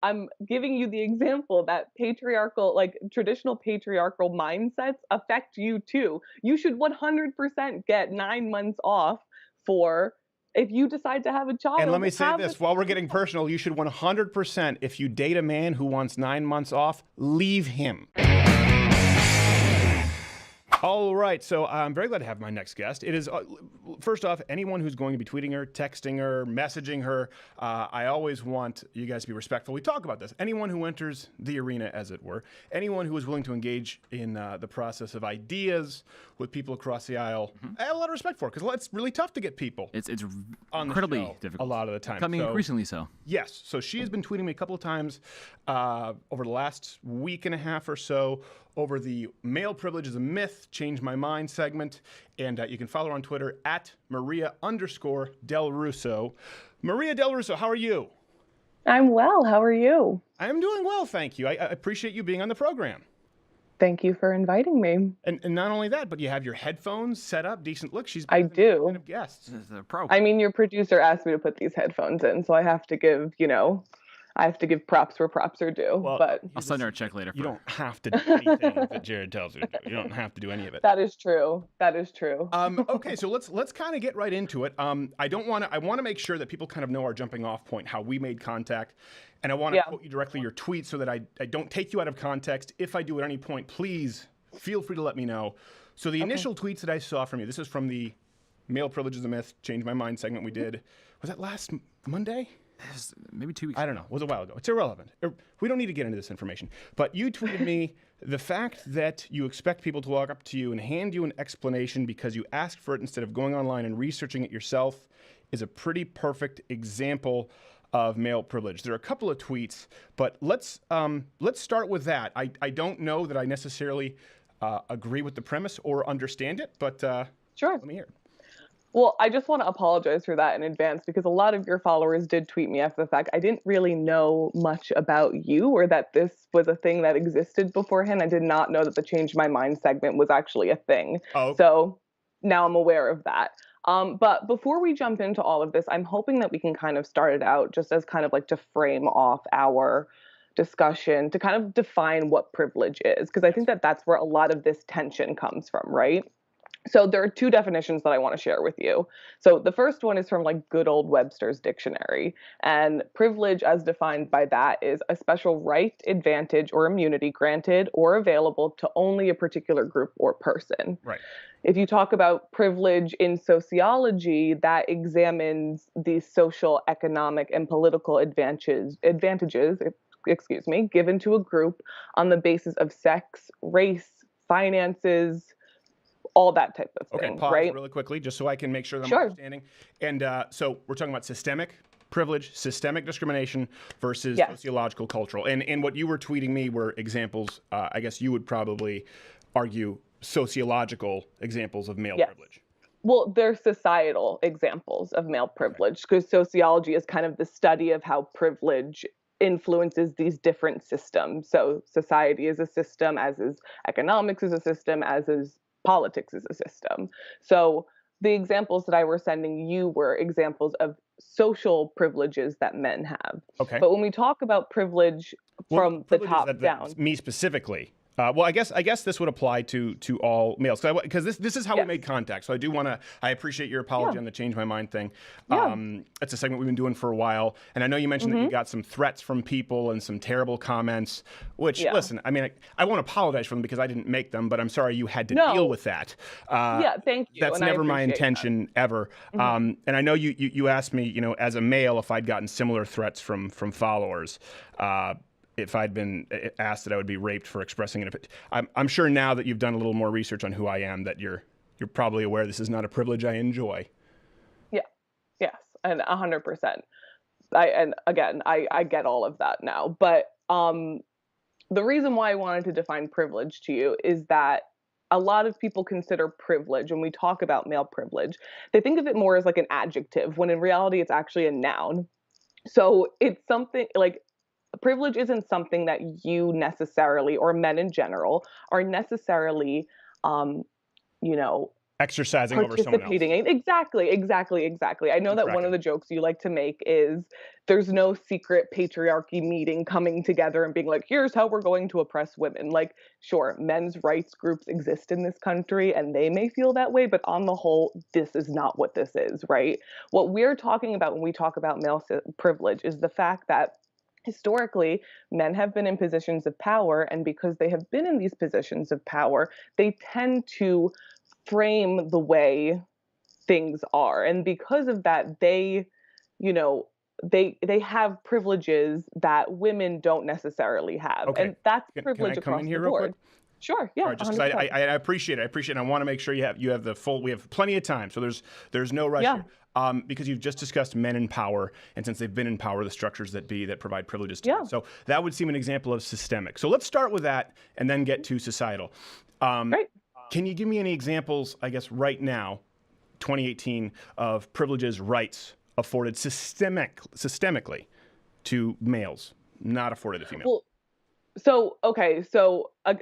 I'm giving you the example that patriarchal, like traditional patriarchal mindsets affect you too. You should 100% get 9 months off for if you decide to have a And let child, me say have the this, while we're 9 months getting off. personal, you should 100%, if you date a man who wants 9 months off, leave him. All right, so I'm very glad to have my next guest. It is, first off, anyone who's going to be tweeting her, texting her, messaging her, I always want you guys to be respectful. We talk about this. Anyone who enters the arena, as it were, anyone who is willing to engage in the process of ideas with people across the aisle, I have a lot of respect for it, because it's really tough to get people It's on the incredibly show difficult. a lot of the time. Becoming So- increasingly so. Yes. So she has been tweeting me a couple of times over the last week and a half or so over the Male Privilege is a Myth, Change My Mind segment. And you can follow her on Twitter at Maria_Del Russo. Maria Del Russo, how are you? I'm well. How are you? I'm doing well, thank you. I appreciate you being on the program. Thank you for inviting me. And not only that, but you have your headphones set up, decent look. She's I been a do. kind of guest. This is a pro. I mean, your producer asked me to put these headphones in, so I have to give, I have to give props where props are due. Well, but I'll send her a check later. You For don't have to do anything that Jared tells her to do. You don't have to do any of it. that is true. That is true. Okay, so let's kind of get right into it. I want to make sure that people kind of know our jumping off point, how we made contact, and I want to quote you directly your tweet so that I don't take you out of context. If I do at any point, please feel free to let me know. So the initial tweets that I saw from you, this is from the Male Privilege is a Myth, Change My Mind segment we did. Was that last Monday? maybe 2 weeks. I don't know. It was a while ago. It's irrelevant. We don't need to get into this information. But you tweeted me the fact that you expect people to walk up to you and hand you an explanation because you asked for it instead of going online and researching it yourself is a pretty perfect example of male privilege. There are a couple of tweets, but let's start with that. I don't know that I necessarily agree with the premise or understand it, but Sure. let me hear it. Well, I just want to apologize for that in advance because a lot of your followers did tweet me after the fact. I didn't really know much about you or that this was a thing that existed beforehand. I did not know that the Change My Mind segment was actually a thing. Oh. So now I'm aware of that. But before we jump into all of this, I'm hoping that we can kind of start it out just as kind of like to frame off our discussion to kind of define what privilege is, because I think that that's where a lot of this tension comes from, right? So there are two definitions that I want to share with you. So the first one is from like good old Webster's dictionary. And privilege as defined by that is a special right, advantage, or immunity granted or available to only a particular group or person. Right. If you talk about privilege in sociology, that examines the social, economic, and political advantages, given to a group on the basis of sex, race, finances, all that type of thing, Okay, pause right? really quickly, just so I can make sure that I'm Sure. understanding. And so we're talking about systemic privilege, systemic discrimination versus Yes. sociological, cultural. And what you were tweeting me were examples, I guess you would probably argue, sociological examples of male Yes. privilege. Well, they're societal examples of male privilege because sociology is kind of the study of how privilege influences these different systems. So society is a system, as is economics is a system, as is politics is a system. So the examples that I were sending you were examples of social privileges that men have. Okay. But when we talk about privilege from the privileges top that down, me specifically. Well, I guess this would apply to all males because this is how we Yes. made contact. So I appreciate your apology Yeah. on the Change My Mind thing. Yeah. It's a segment we've been doing for a while, and I know you mentioned that you got some threats from people and some terrible comments. Which, Yeah. listen, I mean, I won't apologize for them because I didn't make them, but I'm sorry you had to No. deal with that. Yeah, thank you, That's and I never my appreciate that. intention ever. And I know you asked me, as a male, if I'd gotten similar threats from followers. If I'd been asked that I would be raped for expressing an opinion. I'm sure now that you've done a little more research on who I am that you're probably aware this is not a privilege I enjoy. Yeah. Yes. And 100%. I get all of that now. But the reason why I wanted to define privilege to you is that a lot of people consider privilege when we talk about male privilege. They think of it more as like an adjective when in reality it's actually a noun. So it's something like privilege isn't something that you necessarily or men in general are necessarily um, you know, exercising over someone else. participating in. Exactly. I know that one of the jokes you like to make is there's no secret patriarchy meeting coming together and being like, here's how we're going to oppress women. Like, sure, men's rights groups exist in this country and they may feel that way, but on the whole, this is not what this is, right? What we're talking about when we talk about male privilege is the fact that historically, men have been in positions of power, and because they have been in these positions of power, they tend to frame the way things are. And because of that, they, you know, they have privileges that women don't necessarily have. Okay. And that's Can privilege I come across in the here real board. quick? Sure, yeah. All right, just because I appreciate it. And I want to make sure you have the full. We have plenty of time, so there's no rush here. Because you've just discussed men in power, and since they've been in power, the structures that provide privileges to them. So that would seem an example of systemic. So let's start with that, and then get to societal. Great. Can you give me any examples, I guess, right now, 2018, of privileges, rights afforded systemically to males, not afforded to females? Well,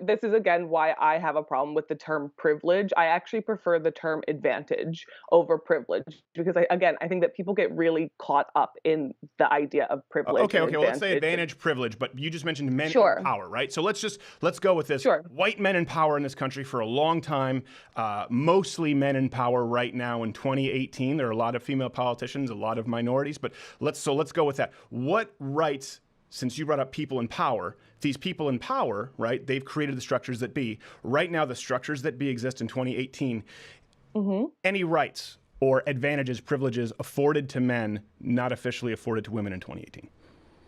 this is again why I have a problem with the term privilege. I actually prefer the term advantage over privilege because I think that people get really caught up in the idea of privilege. Okay. Well, let's say advantage, privilege, but you just mentioned men in power, right? So let's go with this. Sure. White men in power in this country for a long time, mostly men in power right now in 2018. There are a lot of female politicians, a lot of minorities, but let's go with that. What rights? Since you brought up people in power, these people in power, right, they've created the structures that be. Right now, the structures that be exist in 2018. Any rights or advantages, privileges afforded to men, not officially afforded to women in 2018?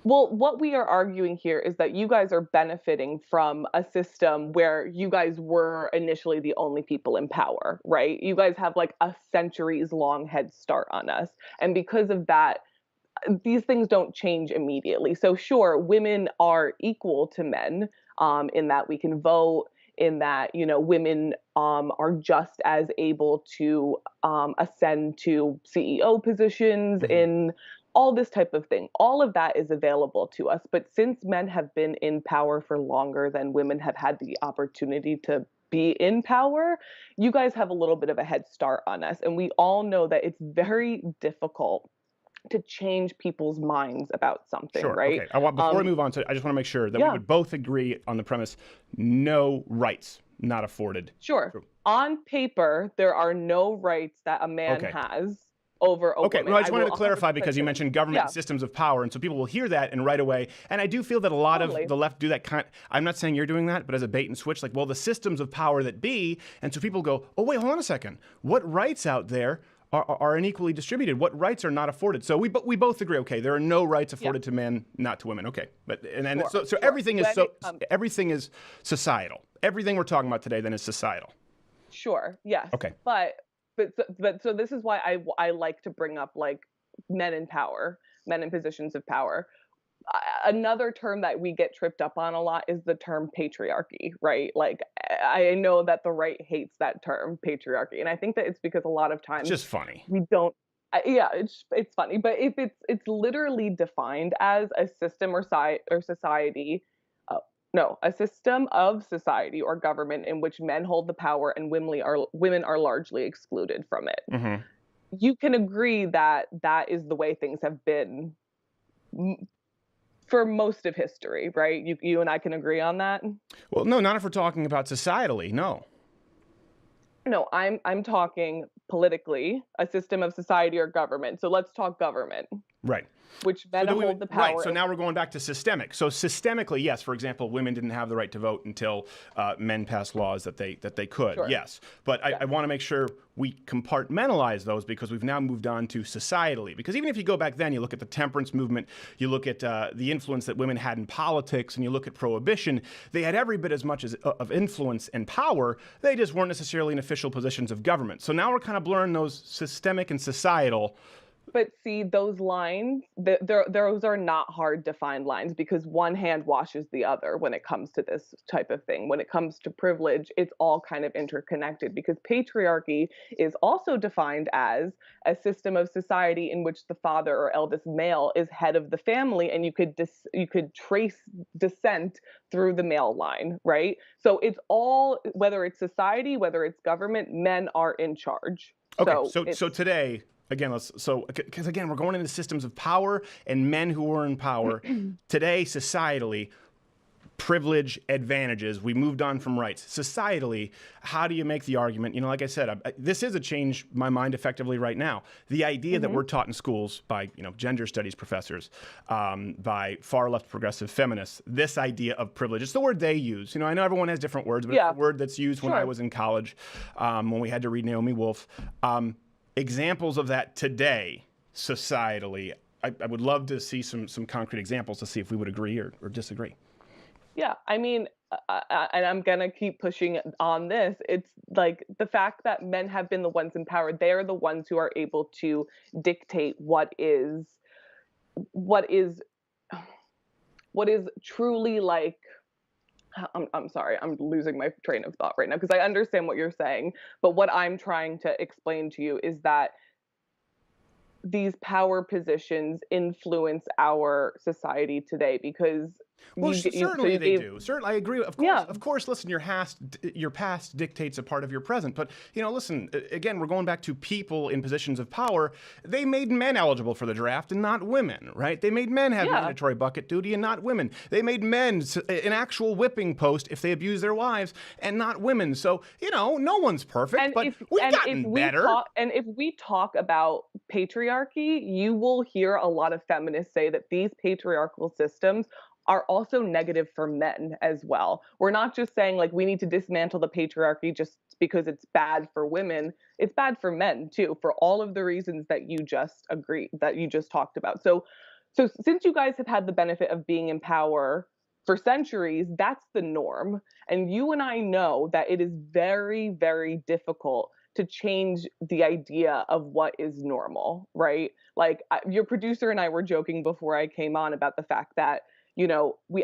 Well, what we are arguing here is that you guys are benefiting from a system where you guys were initially the only people in power, right? You guys have like a centuries-long head start on us. And because of that, these things don't change immediately. So sure, women are equal to men in that we can vote, in that, women are just as able to ascend to CEO positions in all this type of thing. All of that is available to us. But since men have been in power for longer than women have had the opportunity to be in power, you guys have a little bit of a head start on us. And we all know that it's very difficult to change people's minds about something, right? Okay. Before we move on, I just want to make sure that we would both agree on the premise: no rights not afforded. Sure. On paper, there are no rights that a man has over a woman. No, I just wanted to clarify because you mentioned government systems of power, and so people will hear that and right away. And I do feel that a lot of the left do that I'm not saying you're doing that, but as a bait and switch, like, well, the systems of power that be, and so people go, oh wait, hold on a second, what rights out there are unequally distributed? What rights are not afforded? So we both agree. Okay, there are no rights afforded to men, not to women. Okay, but so everything is everything is societal. Everything we're talking about today then is societal. Sure. Yes. Okay. But so this is why I like to bring up like men in power, men in positions of power. Another term that we get tripped up on a lot is the term patriarchy, right? Like, I know that the right hates that term patriarchy, and I think that it's because a lot of times it's just funny. We don't. It's funny, but if it's literally defined as a system or society, a system of society or government in which men hold the power and women are largely excluded from it. You can agree that that is the way things have been for most of history, right? You and I can agree on that? Well, no, not if we're talking about societally, no. No, I'm talking politically, a system of society or government. So let's talk government. Right. Which men hold the power. Right, so now we're going back to systemic. So systemically, yes, for example, women didn't have the right to vote until men passed laws that they could, yes. But I want to make sure we compartmentalize those because we've now moved on to societally. Because even if you go back then, you look at the temperance movement, you look at the influence that women had in politics, and you look at prohibition, they had every bit as much of influence and power. They just weren't necessarily in official positions of government. So now we're kind of blurring those systemic and societal But see, those lines, those are not hard defined lines because one hand washes the other when it comes to this type of thing. When it comes to privilege, it's all kind of interconnected because patriarchy is also defined as a system of society in which the father or eldest male is head of the family, and you could trace descent through the male line, right? So it's all, whether it's society, whether it's government, men are in charge. Okay, So so it's today, again, because again, we're going into systems of power and men who are in power. Today, societally, privilege advantages. We moved on from rights. Societally, how do you make the argument? Like I said, this is a change my mind effectively right now. The idea that we're taught in schools by gender studies professors, by far left progressive feminists, this idea of privilege. It's the word they use. I know everyone has different words, but it's the word that's used when I was in college, when we had to read Naomi Wolf. Examples of that today, societally, I would love to see some concrete examples to see if we would agree or disagree. Yeah, I mean, and I'm gonna keep pushing on this. It's like the fact that men have been the ones in power. They're the ones who are able to dictate what is what is truly like. I'm sorry, I'm losing my train of thought right now because I understand what you're saying, but what I'm trying to explain to you is that these power positions influence our society today because Well, certainly you they gave do. Certainly, I agree. yeah. Of course. Listen, your past dictates a part of your present. But listen. Again, we're going back to people in positions of power. They made men eligible for the draft and not women, right? They made men have mandatory bucket duty and not women. They made men an actual whipping post if they abuse their wives and not women. So no one's perfect, but we've gotten better. And if we talk about patriarchy, you will hear a lot of feminists say that these patriarchal systems are also negative for men as well. We're not just saying like we need to dismantle the patriarchy just because it's bad for women. It's bad for men too, for all of the reasons that you just talked about. So since you guys have had the benefit of being in power for centuries, that's the norm. And you and I know that it is very, very difficult to change the idea of what is normal, right? Like your producer and I were joking before I came on about the fact that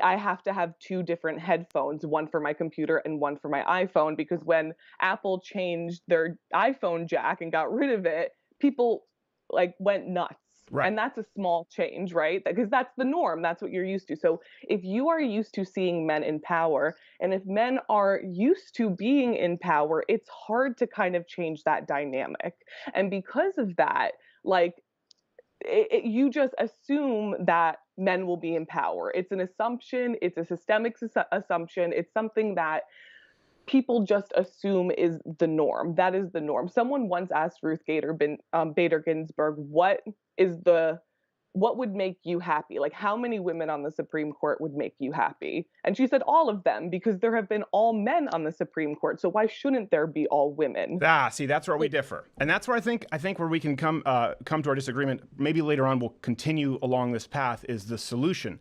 I have to have two different headphones, one for my computer and one for my iPhone, because when Apple changed their iPhone jack and got rid of it, people like went nuts. Right. And that's a small change, right? Because that's the norm. That's what you're used to. So if you are used to seeing men in power, and if men are used to being in power, it's hard to kind of change that dynamic. And because of that, like you just assume that men will be in power. It's an assumption. It's a systemic assumption. It's something that people just assume is the norm. That is the norm. Someone once asked Ruth Bader Ginsburg, what would make you happy? Like, how many women on the Supreme Court would make you happy? And she said all of them, because there have been all men on the Supreme Court. So why shouldn't there be all women? See, that's where we differ, and that's where I think where we can come to our disagreement. Maybe later on we'll continue along this path. Is the solution?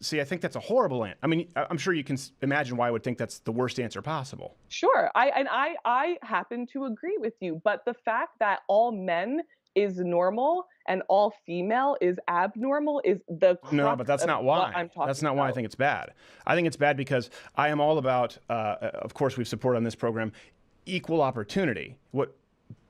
See, I think that's a horrible answer. I mean, I'm sure you can imagine why I would think that's the worst answer possible. Sure, I happen to agree with you, but the fact that all men is normal and all female is abnormal is the crux No, but that's not why. I'm talking That's not why I think it's bad. I think it's bad because I am all about, of course, we've supported on this program, equal opportunity. What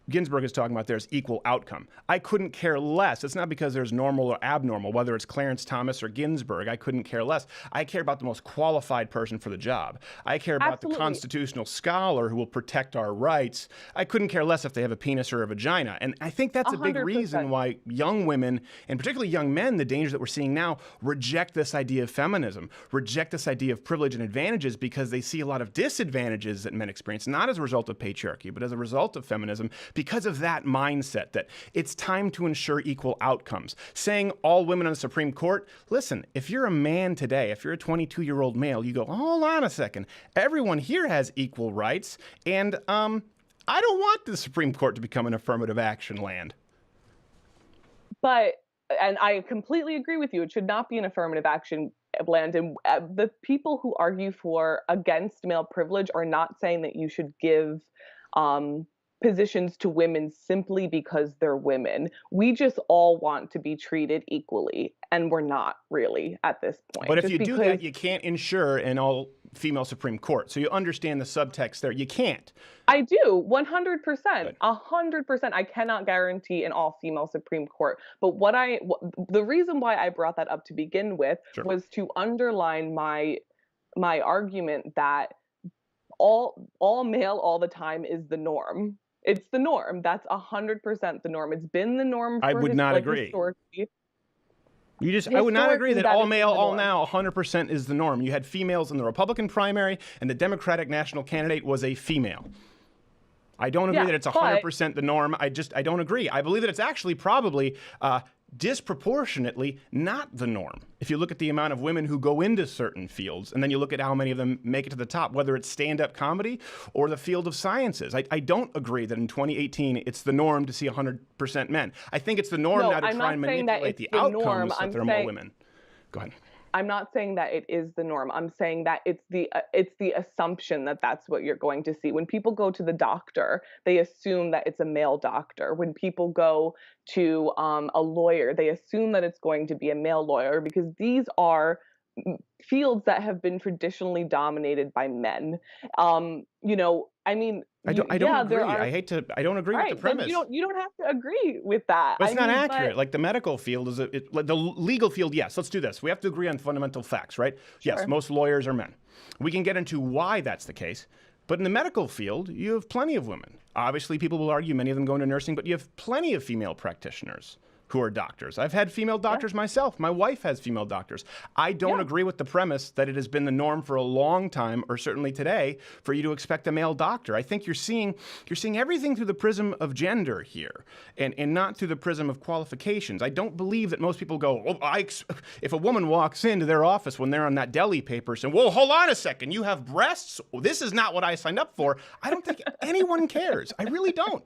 Ginsburg is talking about there is equal outcome. I couldn't care less. It's not because there's normal or abnormal, whether it's Clarence Thomas or Ginsburg. I couldn't care less. I care about the most qualified person for the job. I care about the constitutional scholar who will protect our rights. I couldn't care less if they have a penis or a vagina. And I think that's a big 100%. reason why young women, and particularly young men, the dangers that we're seeing now, reject this idea of feminism, reject this idea of privilege and advantages because they see a lot of disadvantages that men experience, not as a result of patriarchy, but as a result of feminism, because of that mindset that it's time to ensure equal outcomes. Saying all women on the Supreme Court, listen, if you're a man today, if you're a 22-year-old male, you go, hold on a second, everyone here has equal rights, and I don't want the Supreme Court to become an affirmative action land. And I completely agree with you. It should not be an affirmative action land. And the people who argue against male privilege are not saying that you should give positions to women simply because they're women. We just all want to be treated equally, and we're not really at this But point. if Just you do because that, you can't ensure an all-female Supreme Court. So you understand the subtext there. You can't. I do, 100%, Good. 100%. I cannot guarantee an all-female Supreme Court. But the reason why I brought that up to begin with Sure. was to underline my argument that all male all the time is the norm. It's the norm. That's 100% the norm. It's been the norm I for would not agree. historically. I would not agree Historically, that that all has been male, the all norm. now, 100% is the norm. You had females in the Republican primary, and the Democratic national candidate was a female. I don't agree Yeah, that it's but 100% the norm. I don't agree. I believe that it's actually probably disproportionately not the norm. If you look at the amount of women who go into certain fields, and then you look at how many of them make it to the top, whether it's stand-up comedy or the field of sciences. I don't agree that in 2018 it's the norm to see 100% men. I think it's the norm no, now to I'm try not and saying that manipulate it's the the outcomes norm. so that there are more women. Go ahead. I'm not saying that it is the norm. I'm saying that it's the assumption that that's what you're going to see. When people go to the doctor, they assume that it's a male doctor. When people go to a lawyer, they assume that it's going to be a male lawyer because these are fields that have been traditionally dominated by men. I mean, I don't yeah, there agree. are. I don't agree All with the right, then premise. you don't have to agree with that. But it's I not mean, accurate. but Like the medical field is like the legal field. Yes, let's do this. We have to agree on fundamental facts, right? Yes, sure. most lawyers are men. We can get into why that's the case. But in the medical field, you have plenty of women. Obviously, people will argue many of them go into nursing, but you have plenty of female practitioners who are doctors. I've had female doctors myself. My wife has female doctors. I don't agree with the premise that it has been the norm for a long time, or certainly today, for you to expect a male doctor. I think you're seeing everything through the prism of gender here, and not through the prism of qualifications. I don't believe that most people go, if a woman walks into their office when they're on that deli paper saying, whoa, hold on a second, you have breasts? This is not what I signed up for. I don't think anyone cares. I really don't.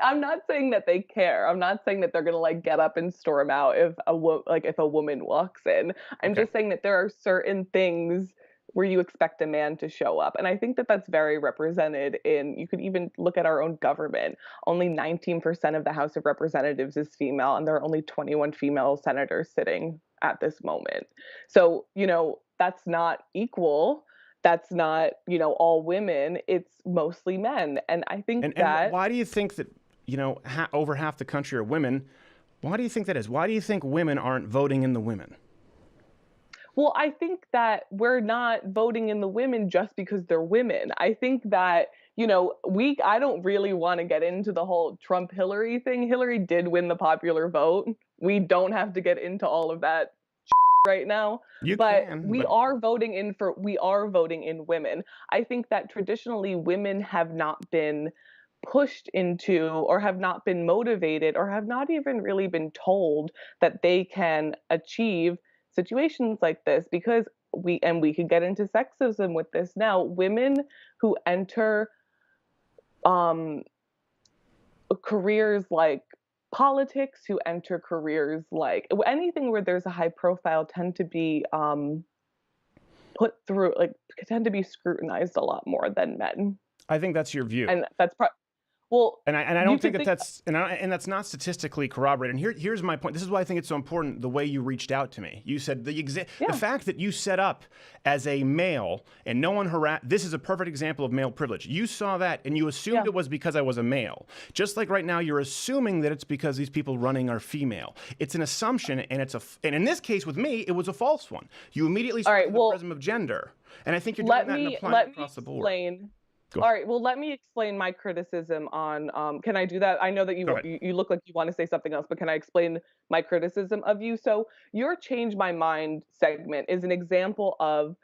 I'm not saying that they care. I'm not saying that they're gonna like get up and storm out if a woman walks in. I'm Okay. just saying that there are certain things where you expect a man to show up, and I think that that's very represented in. You could even look at our own government. Only 19% of the House of Representatives is female, and there are only 21 female senators sitting at this moment. So that's not equal. That's not all women. It's mostly men, and I think And that. why do you think that, over half the country are women? Why do you think that is? Why do you think women aren't voting in the women? Well, I think that we're not voting in the women just because they're women. I think that, I don't really want to get into the whole Trump Hillary thing. Hillary did win the popular vote. We don't have to get into all of that right now, You but can, we but are voting in women. I think that traditionally women have not been pushed into, or have not been motivated, or have not even really been told that they can achieve situations like this, because we could get into sexism with this now. Women who enter um careers like politics, who enter careers like anything where there's a high profile, tend to be put through, like, tend to be scrutinized a lot more than men. I think that's your view. And that's well, And I you don't think could that that's and that's not statistically corroborated. And here's my point. This is why I think it's so important the way you reached out to me. You said the fact that you set up as a male and no one harassed. This is a perfect example of male privilege. You saw that and you assumed it was because I was a male. Just like right now, you're assuming that it's because these people running are female. It's an assumption, and and in this case with me, it was a false one. You immediately started the prism of gender, and I think you're doing that and applying it across the board. All right. Well, let me explain my criticism on. Can I do that? I know that you look like you want to say something else, but can I explain my criticism of you? So your "Change My Mind" segment is an example of,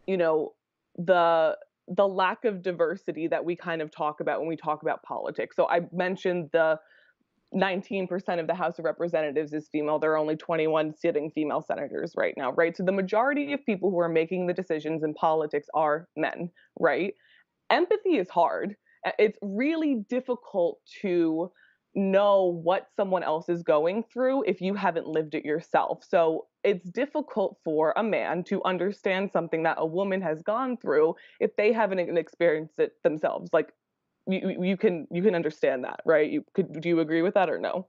you know, the lack of diversity that we kind of talk about when we talk about politics. So I mentioned the 19% of the House of Representatives is female. There are only 21 sitting female senators right now, right? So the majority of people who are making the decisions in politics are men, right? Empathy is hard. It's really difficult to know what someone else is going through if you haven't lived it yourself. So it's difficult for a man to understand something that a woman has gone through if they haven't experienced it themselves. Like, you can understand that, right? Do you agree with that or no?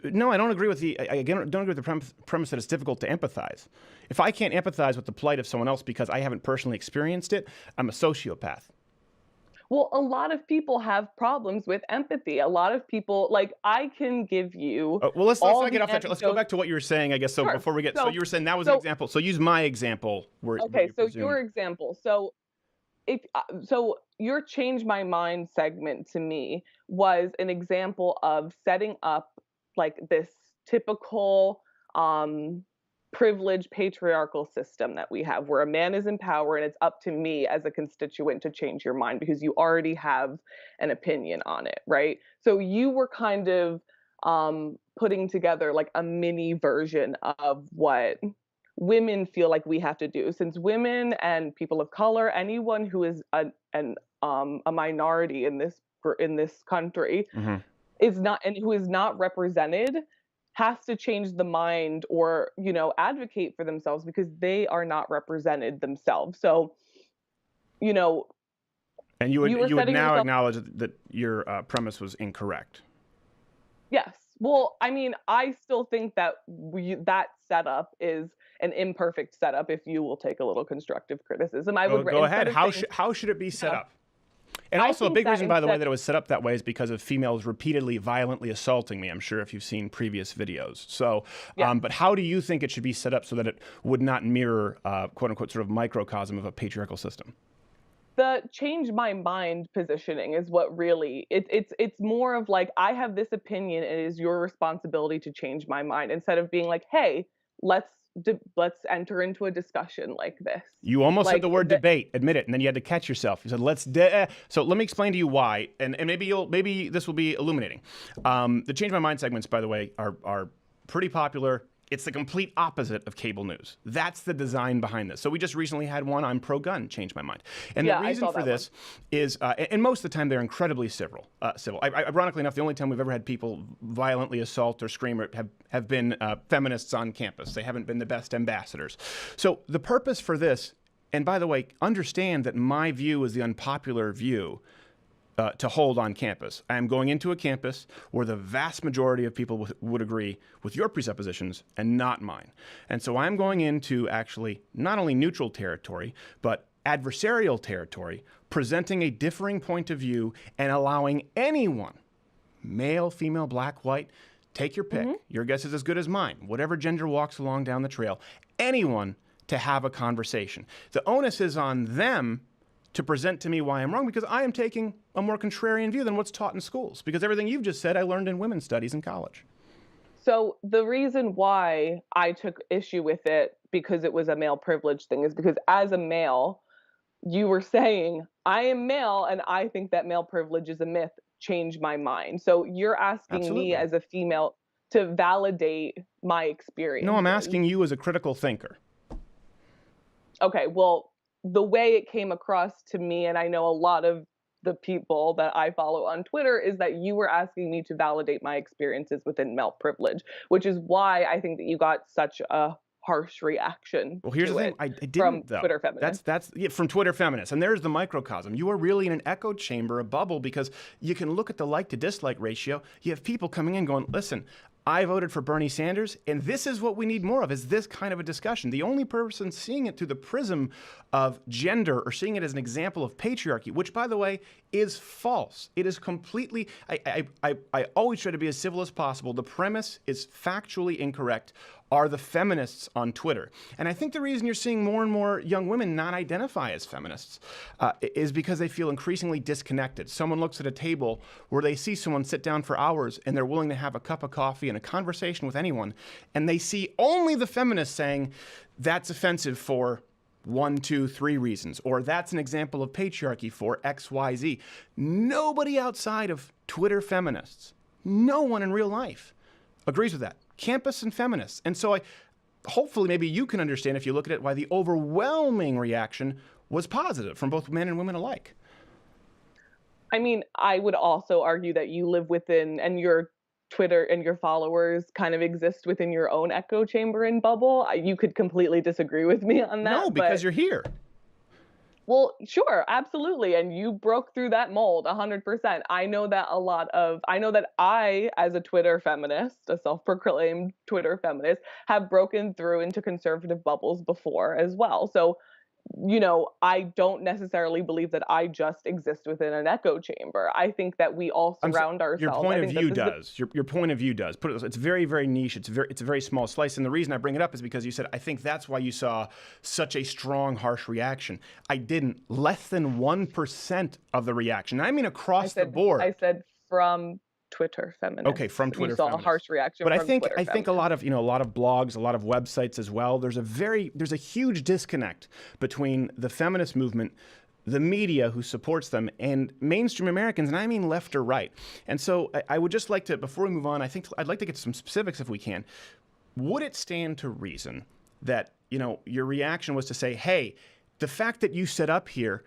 No, I don't agree with the. I again don't agree with the premise that it's difficult to empathize. If I can't empathize with the plight of someone else because I haven't personally experienced it, I'm a sociopath. Well, a lot of people have problems with empathy. A lot of people, like, I can give you Well, let's all not get the off that. Let's go anecdotes. back to what you were saying, I guess. So Sure. before we get, so So, you were saying that was an so example. So use my example where okay. you So presumed. your example. So if so, your change my mind segment to me was an example of setting up like this typical um privileged patriarchal system that we have where a man is in power and it's up to me as a constituent to change your mind because you already have an opinion on it, right? So you were kind of putting together like a mini version of what women feel like we have to do, since women and people of color, anyone who is a minority in this country, Mhm. is not, and who is not represented, has to change the mind or, advocate for themselves because they are not represented themselves. So, you know, And you were you would setting now yourself. acknowledge that your premise was incorrect. Yes. Well, I mean, I still think that that setup is an imperfect setup. If you will take a little constructive criticism, I would Go ahead. instead of saying, How should it be set yeah, up? And I also, a think big that reason, by the way, instead, that it was set up that way is because of females repeatedly violently assaulting me. I'm sure if you've seen previous videos. So, yes. but how do you think it should be set up so that it would not mirror, quote unquote, sort of microcosm of a patriarchal system? The change my mind positioning is what really it's more of like, I have this opinion and it is your responsibility to change my mind, instead of being like, hey, let's let's enter into a discussion like this. You almost said Like the word the, debate. Admit it, and then you had to catch yourself. You said, So let me explain to you why, and maybe this will be illuminating. The change my mind segments, by the way, are pretty popular. It's the complete opposite of cable news. That's the design behind this. So we just recently had one, I'm pro-gun, change my mind. And the yeah, I reason saw for that one. this is, and most of the time they're incredibly civil. Ironically enough, the only time we've ever had people violently assault or scream have been feminists on campus. They haven't been the best ambassadors. So the purpose for this, and by the way, understand that my view is the unpopular view to hold on campus. I am going into a campus where the vast majority of people would agree with your presuppositions and not mine. And so I'm going into actually not only neutral territory, but adversarial territory, presenting a differing point of view and allowing anyone, male, female, black, white, take your pick. Your guess is as good as mine. Whatever gender walks along down the trail, anyone to have a conversation. The onus is on them to present to me why I'm wrong, because I am taking a more contrarian view than what's taught in schools. Because everything you've just said, I learned in women's studies in college. So the reason why I took issue with it, because it was a male privilege thing, is because as a male, you were saying, I am male and I think that male privilege is a myth, change my mind. So you're asking me Absolutely. as a female to validate my No, I'm experiences. asking you as a critical thinker. Okay, well, the way it came across to me, and I know a lot of the people that I follow on Twitter, is that you were asking me to validate my experiences within male privilege, which is why I think that you got such a harsh reaction Well, here's to the thing. it I from didn't, though. Twitter feminists. That's yeah, from Twitter feminists. And there's the microcosm. You are really in an echo chamber, a bubble, because you can look at the like to dislike ratio. You have people coming in going, listen, I voted for Bernie Sanders, and this is what we need more of, is this kind of a discussion. The only person seeing it through the prism of gender or seeing it as an example of patriarchy, which, by the way, is false. It is completely, I always try to be as civil as possible. The premise is factually incorrect, are the feminists on Twitter. And I think the reason you're seeing more and more young women not identify as feminists is because they feel increasingly disconnected. Someone looks at a table where they see someone sit down for hours and they're willing to have a cup of coffee and a conversation with anyone, and they see only the feminists saying, that's offensive for 1, 2, 3 reasons, or that's an example of patriarchy for X, Y, Z. Nobody outside of Twitter feminists, no one in real life agrees with that. Campus and feminists. And so hopefully maybe you can understand, if you look at it, why the overwhelming reaction was positive from both men and women alike. I mean, I would also argue that you live within, and your Twitter and your followers kind of exist within your own echo chamber and bubble. You could completely disagree with me on that, No, because but you're here. Well, sure, absolutely. And you broke through that mold 100%. I know that I, as a Twitter feminist, a self-proclaimed Twitter feminist, have broken through into conservative bubbles before as well. So, I don't necessarily believe that I just exist within an echo chamber. I think that we all surround Your ourselves. I point of think that view this is does. Your point of view does. Put it, it's very, very niche. It's a very small slice. And the reason I bring it up is because you said, I think that's why you saw such a strong, harsh reaction. I didn't. Less than 1% of the reaction. I mean across the board. I said from Twitter Okay, feminists. from You Twitter saw a feminists. harsh reaction But from Twitter I think a feminists. lot of a lot of blogs, a lot of websites as well. There's a huge disconnect between the feminist movement, the media who supports them, and mainstream Americans, and I mean left or right. And so I would just like to, before we move on, I'd like to get to some specifics if we can. Would it stand to reason that your reaction was to say, hey, the fact that you set up here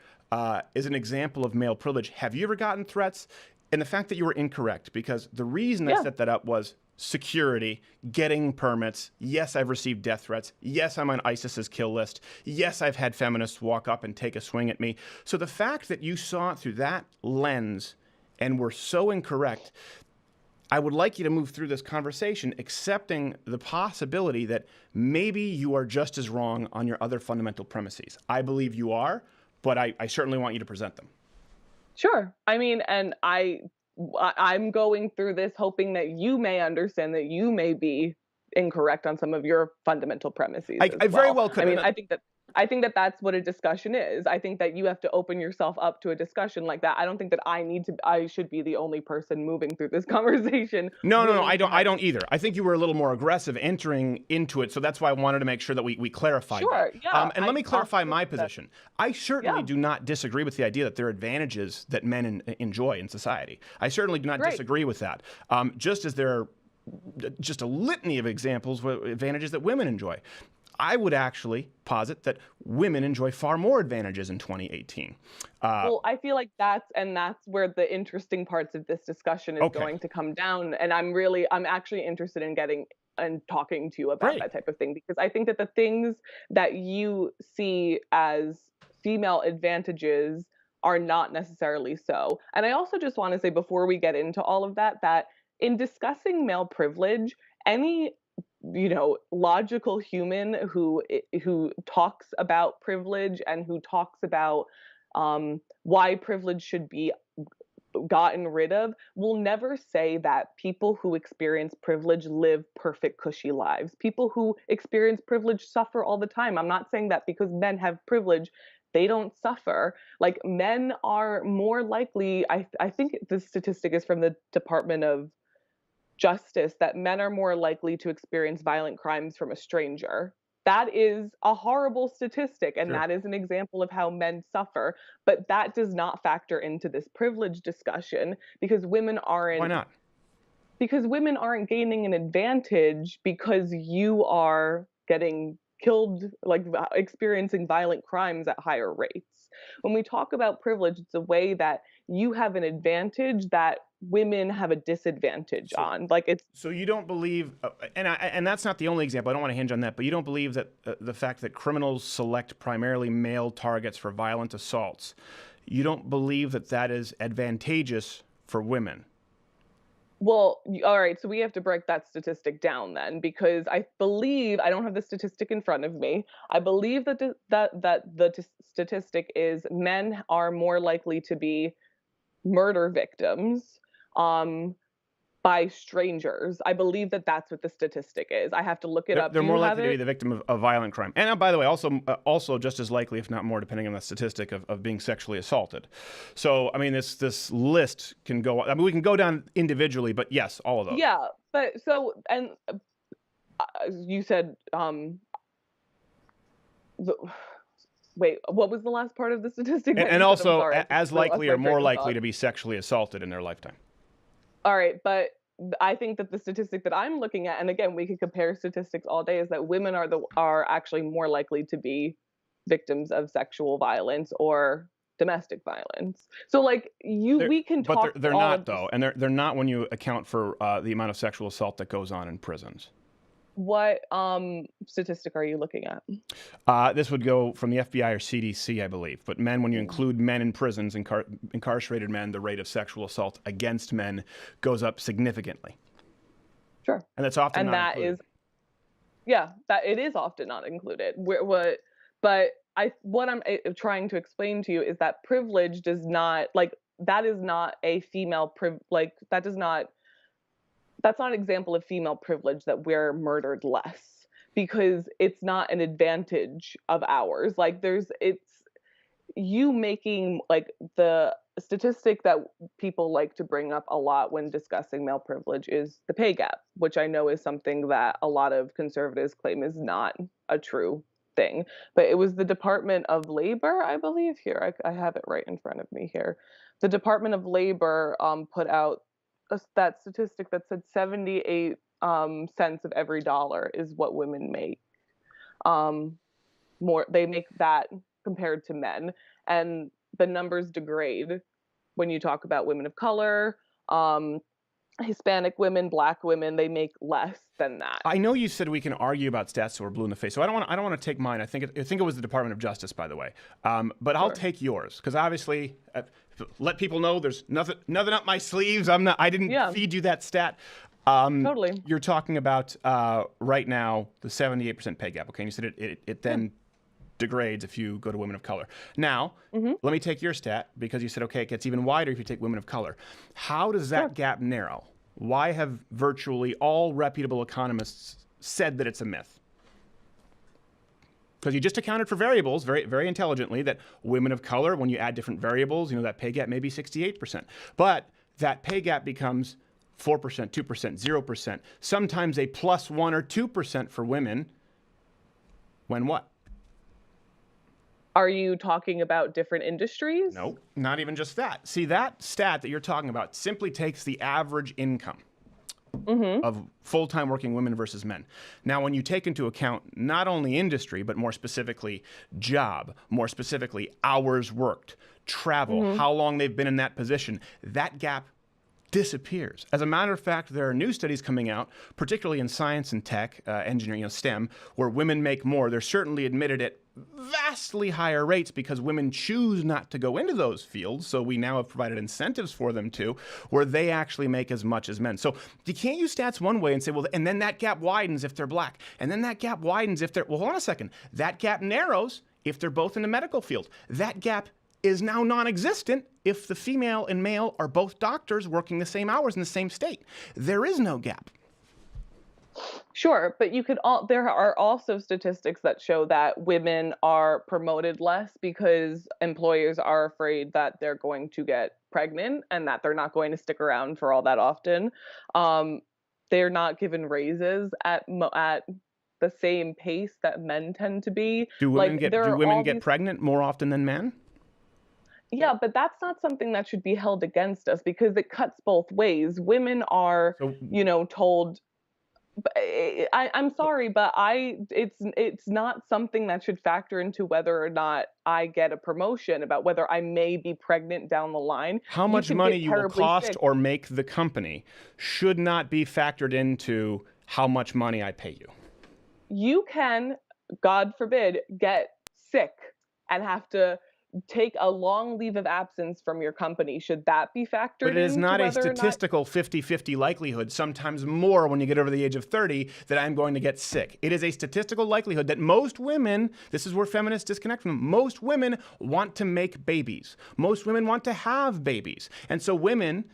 is an example of male privilege. Have you ever gotten threats? And the fact that you were incorrect, because the reason I set that up was security, getting permits. Yes, I've received death threats. Yes, I'm on ISIS's kill list. Yes, I've had feminists walk up and take a swing at me. So the fact that you saw it through that lens and were so incorrect, I would like you to move through this conversation accepting the possibility that maybe you are just as wrong on your other fundamental premises. I believe you are, but I certainly want you to present them. Sure. I mean, and I'm going through this hoping that you may understand that you may be incorrect on some of your fundamental premises as I very well. well could. I mean, I think that that's what a discussion is. I think that you have to open yourself up to a discussion like that. I don't think that I should be the only person moving through this conversation. No, willing to I don't either. I think you were a little more aggressive entering into it, so that's why I wanted to make sure that we clarified Sure, that. yeah. And let me clarify my that. position. I certainly Yeah. do not disagree with the idea that there are advantages that men enjoy in society. I certainly do not Great. disagree with that. Just as there are just a litany of examples of advantages that women enjoy. I would actually posit that women enjoy far more advantages in 2018. Well, I feel like that's where the interesting parts of this discussion is going to come down. And I'm actually interested in getting and talking to you about that type of thing, because I think that the things that you see as female advantages are not necessarily so. And I also just want to say, before we get into all of that, that in discussing male privilege, any logical human who talks about privilege and who talks about why privilege should be gotten rid of will never say that people who experience privilege live perfect, cushy lives. People who experience privilege suffer all the time. I'm not saying that because men have privilege, they don't suffer. Like, men are more likely, I think this statistic is from the Department of Justice, that men are more likely to experience violent crimes from a stranger. That is a horrible statistic, and that is an example of how men suffer. But that does not factor into this privilege discussion, because women aren't. Why not? Because women aren't gaining an advantage because you are getting killed, like experiencing violent crimes at higher rates. When we talk about privilege, it's a way that you have an advantage that women have a disadvantage on. Like, it's So you don't believe, and that's not the only example. I don't want to hinge on that, but you don't believe that the fact that criminals select primarily male targets for violent assaults, you don't believe that that is advantageous for women. Well, all right, so we have to break that statistic down then, because I believe, I don't have the statistic in front of me. I believe that the statistic is men are more likely to be murder victims by strangers. I believe that that's what the statistic is. I have to look it up. They're Do more you have likely to be it? the victim of violent crime. And by the way, also just as likely, if not more, depending on the statistic of being sexually assaulted. So, I mean, this list can go, I mean, we can go down individually, but yes, all of those. Yeah, but so, and you said, the, wait, what was the last part of the statistic? And that you said? I'm also, sorry. as I lost likely my or train more of likely thought. to be sexually assaulted in their lifetime. All right, but I think that the statistic that I'm looking at, and again, we could compare statistics all day, is that women are actually more likely to be victims of sexual violence or domestic violence. So, like, we can talk. But they're all not of this. though, and they're not when you account for the amount of sexual assault that goes on in prisons. What statistic are you looking at? This would go from the FBI or CDC, I believe. But men, when you include men in prisons, incarcerated men, the rate of sexual assault against men goes up significantly. Sure. And that's often And not that included. is, yeah, that it is often not included. But what I'm trying to explain to you is that privilege does not, like, that is not a female like that's not an example of female privilege that we're murdered less, because it's not an advantage of ours. Like, it's you making, like, the statistic that people like to bring up a lot when discussing male privilege is the pay gap, which I know is something that a lot of conservatives claim is not a true thing. But it was the Department of Labor, I believe. Here, I have it right in front of me here. The Department of Labor put out that statistic that said 78 cents of every dollar is what women make. Um, More, they make that compared to men, and the numbers degrade when you talk about women of color, um, Hispanic women, Black women. They make less than that. I know you said we can argue about stats so we're blue in the face. So I don't want to take mine. I think it was the Department of Justice, by the way. But I'll Sure. take yours because obviously, let people know there's nothing up my sleeves. I didn't Yeah, feed you that stat. totally. You're talking about right now the 78% pay gap. Okay, and you said it Yeah. then degrades if you go to women of color. Now, Hmm. let me take your stat because you said, okay, it gets even wider if you take women of color. How does Sure. that gap narrow? Why have virtually all reputable economists said that it's a myth? Because you just accounted for variables very, very intelligently that women of color, when you add different variables, that pay gap may be 68%. But that pay gap becomes 4%, 2%, 0%, sometimes a plus 1 or 2% for women. When what? Are you talking about different industries? Nope, not even just that. See, that stat that you're talking about simply takes the average income Hmm. of full-time working women versus men. Now, when you take into account not only industry, but more specifically job, more specifically hours worked, travel, Hmm. how long they've been in that position, that gap disappears. As a matter of fact, there are new studies coming out, particularly in science and tech, engineering, STEM, where women make more. They're certainly admitted at vastly higher rates because women choose not to go into those fields. So we now have provided incentives for them to, where they actually make as much as men. So you can't use stats one way and say, well, and then that gap widens if they're Black. And then that gap widens if they're, well, hold on a second. That gap narrows if they're both in the medical field. That gap is now non-existent if the female and male are both doctors working the same hours in the same state. There is no gap. Sure, but there are also statistics that show that women are promoted less because employers are afraid that they're going to get pregnant and that they're not going to stick around for all that often. Um, they're not given raises at the same pace that men tend to be. Like, there Do are women all get these. pregnant more often than men? Yeah, but that's not something that should be held against us because it cuts both ways. Women are, So told. I'm sorry, but it's not something that should factor into whether or not I get a promotion, about whether I may be pregnant down the line. how You much could money get you will terribly cost sick. or make the company should not be factored into how much money I pay you. You can, God forbid, get sick and have to take a long leave of absence from your company. Should that be But factored it is into not a whether or not? statistical 50-50 likelihood, sometimes more when you get over the age of 30, that I'm going to get sick. It is a statistical likelihood that most women, this is where feminists disconnect from them, most women want to make babies. Most women want to have babies. And so women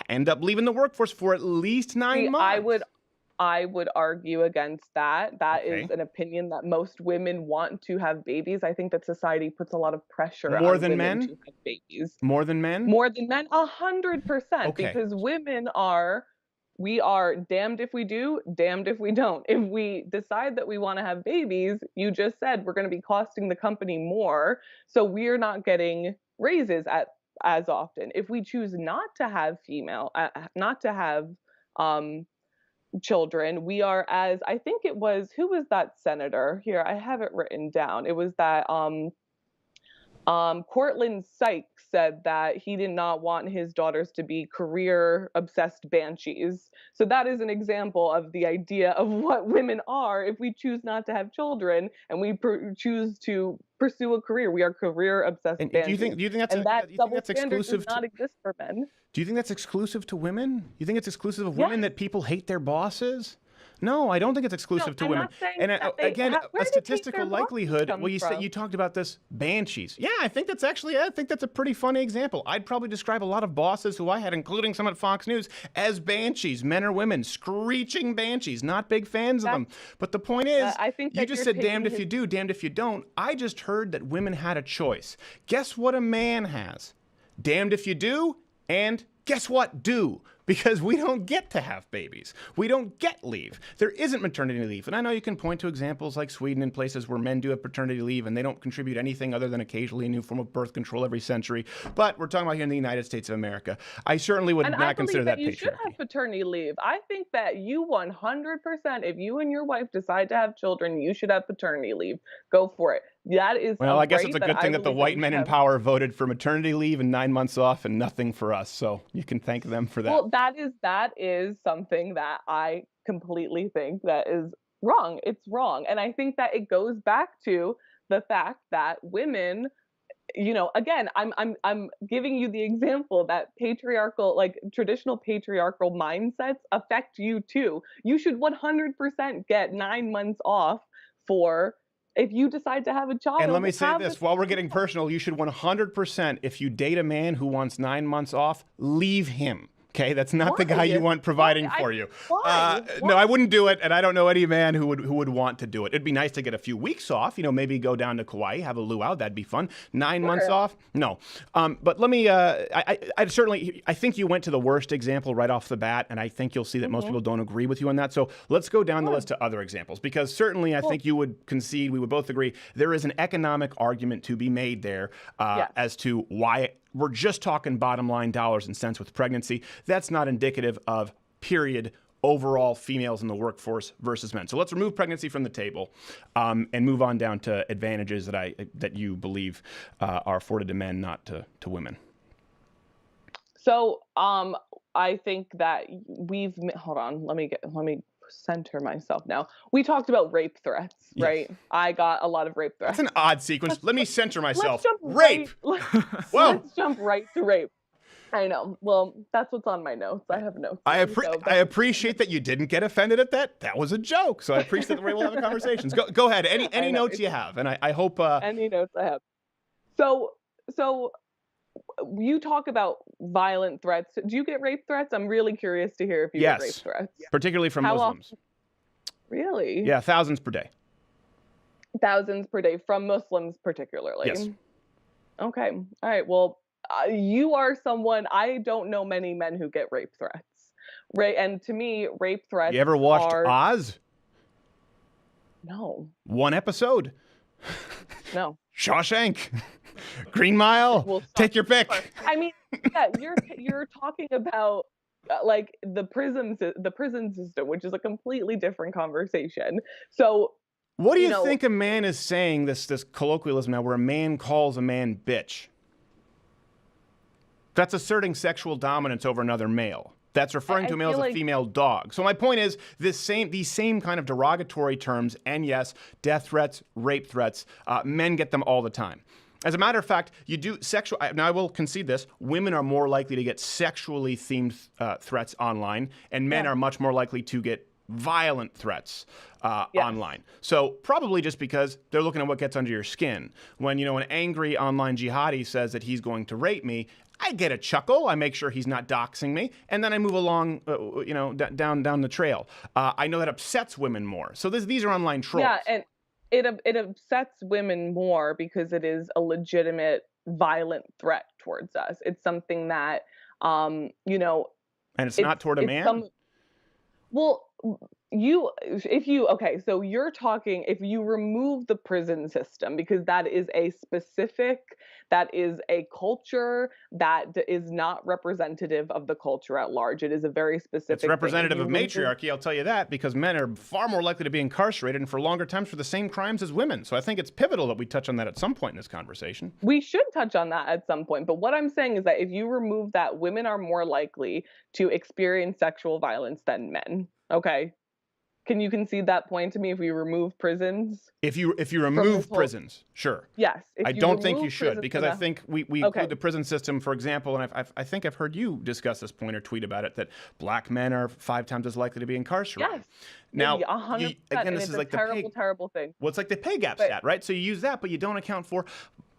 end up leaving the workforce for at least 9 See, months. I would argue against that. That is Okay. an opinion that most women want to have babies. I think that society puts a lot of pressure More on than women men? to have babies More than men? more than men, 100%, Okay. because we are damned if we do, damned if we don't. If we decide that we want to have babies, you just said we're going to be costing the company more, so we're not getting raises as often. If we choose not to have um, children, we are, as I think it was, who was that senator? Here, I have it written down. It was that Cortland Sykes said that he did not want his daughters to be career obsessed banshees. So that is an example of the idea of what women are if we choose not to have children and we choose to pursue a career. We are career obsessed And banshees. do you think that's And that you think double that's standard does exclusive to not exist for men. do you think that's exclusive to women? You think it's exclusive of women Yes. that people hate their bosses? No, I don't think it's No, exclusive to I'm women. not saying And that they. again, Where a did hate statistical their bosses likelihood. come Well, from? you talked about this banshees. Yeah, I think that's a pretty funny example. I'd probably describe a lot of bosses who I had, including some at Fox News, as banshees, men or women, screeching banshees. Not big fans of them. But the point is, I think you that just you're said damned taking if you do, damned if you don't. I just heard that women had a choice. Guess what a man has? Damned if you do, and guess what? Do. Because we don't get to have babies. We don't get leave. There isn't maternity leave. And I know you can point to examples like Sweden and places where men do have paternity leave and they don't contribute anything other than occasionally a new form of birth control every century. But we're talking about here in the United States of America. I certainly would And not I consider believe that that you should have patriarchy. paternity leave. I think that you 100%, if you and your wife decide to have children, you should have paternity leave. Go for it. That is Well, a I guess it's right a that good I thing that the believe that white we men should in have. power voted for maternity leave and 9 months off and nothing for us. So you can thank them for that. Well, that is something that I completely think that is wrong. It's wrong. And I think that it goes back to the fact that women, again, I'm giving you the example that patriarchal, like traditional patriarchal mindsets affect you too. You should 100% get 9 months off for if you decide to have a And let child. me say Have this, while we're getting personal, you should 100%, if you date a man who wants 9 months off, leave him. Okay, that's not the guy you Why? want Why? providing for you. Why? No, I Why? wouldn't do it, and I don't know any man who would want to do it. It'd be nice to get a few weeks off. Maybe go down to Kauai, have a luau. That'd be fun. 9 months Sure. off? No. But let me. I think you went to the worst example right off the bat, and I think you'll see that most people don't agree with you on that. So let's go down the list to other examples, because certainly I think you would concede, we would both agree, there is an economic argument to be made there Yes. as to why. We're just talking bottom line dollars and cents with pregnancy. That's not indicative of, period, overall females in the workforce versus men. So let's remove pregnancy from the table and move on down to advantages that you believe are afforded to men, not to women. So, I think that hold on, let me center myself now. We talked about rape threats, Yes. right? I got a lot of rape threats. That's an odd sequence. Let me center myself. Let's jump Rape! right, Whoa! let's jump right to rape. I know. Well, that's what's on my notes. I have notes. I so I appreciate that you didn't get offended at that. That was a joke. So I appreciate that we're able to have conversations. Go ahead. Any know, notes you have, and I hope. any notes I have. So you talk about violent threats. Do you get rape threats? I'm really curious to hear if you get rape Yes, threats. particularly from How Muslims. often? Really? Yeah, thousands per day. Thousands per day from Muslims, particularly. Yes. Okay. All right. Well, you are someone, I don't know many men who get rape threats. Right. And to me, rape threats. You ever watched are. Oz? No. One episode. No. Shawshank. Green Mile. Well, Take your pick. I mean, yeah, you're talking about like the prison system, which is a completely different conversation. So What do you know- think a man is saying, this colloquialism now, where a man calls a man bitch? That's asserting sexual dominance over another male. That's referring to a male as a female dog. So my point is, these same kind of derogatory terms, and yes, death threats, rape threats, men get them all the time. As a matter of fact, you do sexual. Now I will concede this: women are more likely to get sexually themed threats online, and men are much more likely to get violent threats online. So probably just because they're looking at what gets under your skin. When an angry online jihadi says that he's going to rape me, I get a chuckle. I make sure he's not doxing me, and then I move along, down the trail. I know that upsets women more. So these are online trolls. Yeah, and it upsets women more because it is a legitimate violent threat towards us. It's something that And it's not toward a man. Well, so you're talking, if you remove the prison system, because that is a culture that is not representative of the culture at large. It is a very It's specific thing. representative of matriarchy, I'll tell you that, because men are far more likely to be incarcerated and for longer times for the same crimes as women. So I think it's pivotal that we touch on that at some point in this conversation. We should touch on that at some point. But what I'm saying is that if you remove that, women are more likely to experience sexual violence than men. Okay. Can you concede that point to me if we remove prisons? If you From this remove whole, prisons, sure. yes. If I you don't think you remove should, prisons because from I think we okay. include the prison system, for example, and I think I've heard you discuss this point or tweet about it, that black men are 5 times as likely to be incarcerated. Yes. Now, 100%. again, And this it's is a like terrible, terrible thing. well, it's like the pay gap But stat, right? So you use that, but you don't account for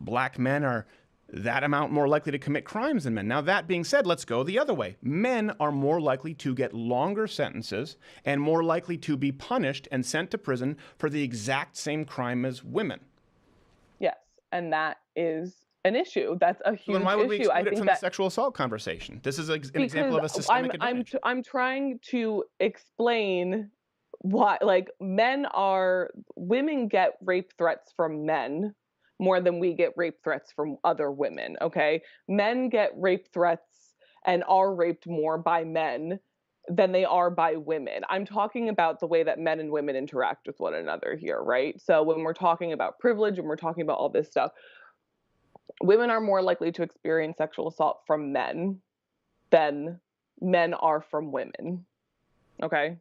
black men are that amount more likely to commit crimes than men. Now, that being said, let's go the other way. Men are more likely to get longer sentences and more likely to be punished and sent to prison for the exact same crime as women. yes. And that is an issue. That's a So huge then why would we issue. I exclude it think from the that sexual assault conversation? This is an example of a because systemic advantage. I'm trying to explain why, like, women get rape threats from men more than we get rape threats from other women, okay? Men get rape threats and are raped more by men than they are by women. I'm talking about the way that men and women interact with one another here, right? So when we're talking about privilege and we're talking about all this stuff, women are more likely to experience sexual assault from men than men are from women, okay?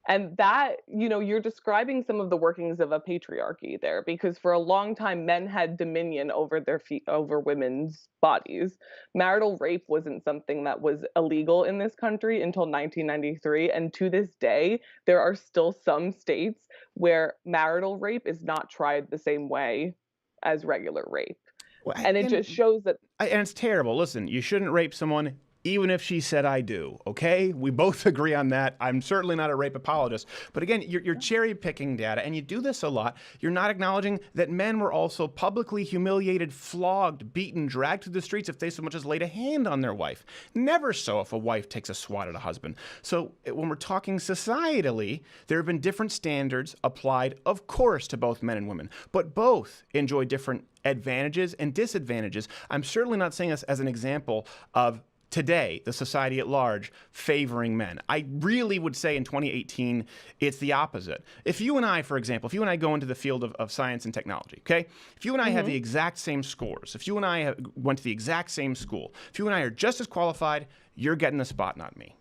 And that, you're describing some of the workings of a patriarchy there, because for a long time, men had dominion over over women's bodies. Marital rape wasn't something that was illegal in this country until 1993. And to this day, there are still some states where marital rape is not tried the same way as regular rape. Well, And it just shows that. and it's terrible. Listen, you shouldn't rape someone even if she said I do, okay? We both agree on that. I'm certainly not a rape apologist. But again, you're cherry picking data, and you do this a lot. You're not acknowledging that men were also publicly humiliated, flogged, beaten, dragged through the streets if they so much as laid a hand on their wife. Never so if a wife takes a swat at a husband. So when we're talking societally, there have been different standards applied, of course, to both men and women, but both enjoy different advantages and disadvantages. I'm certainly not saying this as an example of today, the society at large favoring men. I really would say in 2018, it's the opposite. If you and I, for example, if you and I go into the field of science and technology, okay? If you and I have the exact same scores, if you and I went to the exact same school, if you and I are just as qualified, you're getting the spot, not me.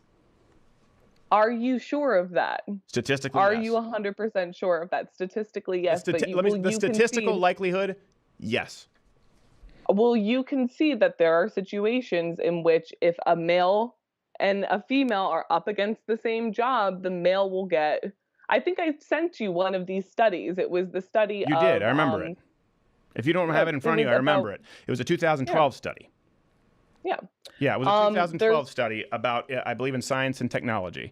Are you sure of that? Statistically, Are yes. you 100% sure of that? Statistically, yes. But the statistical likelihood, yes. Will you concede that there are situations in which if a male and a female are up against the same job, the male will get. I think I sent you one of these studies. It was the study You did. I remember it. If you don't have it in front of you, I remember it. It was a 2012 study. Yeah. Yeah, it was a 2012 study about, I believe, in science and technology.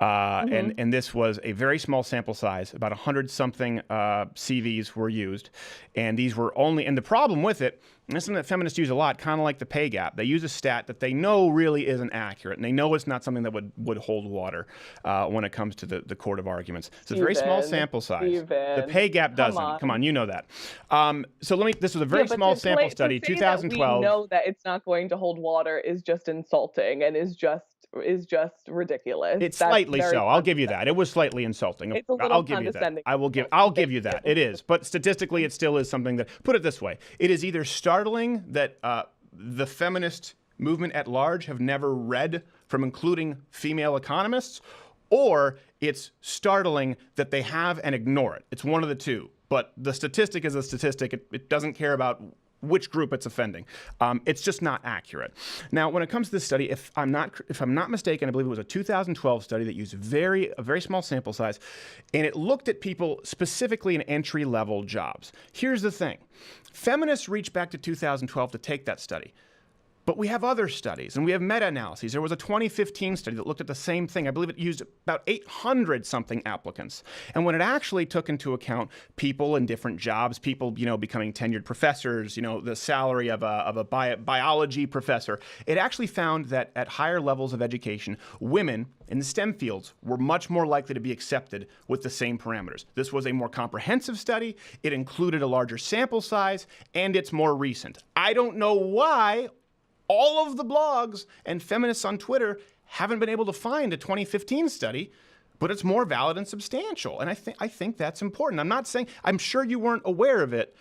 And this was a very small sample size. About 100-something CVs were used. And these were only, and the problem with it, and this is something that feminists use a lot, kind of like the pay gap. They use a stat that they know really isn't accurate, and they know it's not something that would hold water when it comes to the court of arguments. It's a very small sample size. The pay gap doesn't. Come on, you know that. So this was a very small sample study, 2012. We know that it's not going to hold water is just insulting and is just ridiculous. It's slightly so. I'll give you that. It was slightly insulting. It's a little I'll give you that. I'll give you that. It is. But statistically, it still is something that, put it this way, it is either startling that the feminist movement at large have never read from including female economists, or it's startling that they have and ignore it. It's one of the two. But the statistic is a statistic. It doesn't care about which group it's offending. It's just not accurate. Now, when it comes to this study, if I'm not mistaken, I believe it was a 2012 study that used a very small sample size, and it looked at people specifically in entry-level jobs. Here's the thing. Feminists reached back to 2012 to take that study. But we have other studies, and we have meta-analyses. There was a 2015 study that looked at the same thing. I believe it used about 800-something applicants. And when it actually took into account people in different jobs, people, becoming tenured professors, the salary of a biology professor, it actually found that at higher levels of education, women in the STEM fields were much more likely to be accepted with the same parameters. This was a more comprehensive study. It included a larger sample size, and it's more recent. I don't know why all of the blogs and feminists on Twitter haven't been able to find a 2015 study, but it's more valid and substantial. And I think that's important. I'm sure you weren't aware of it.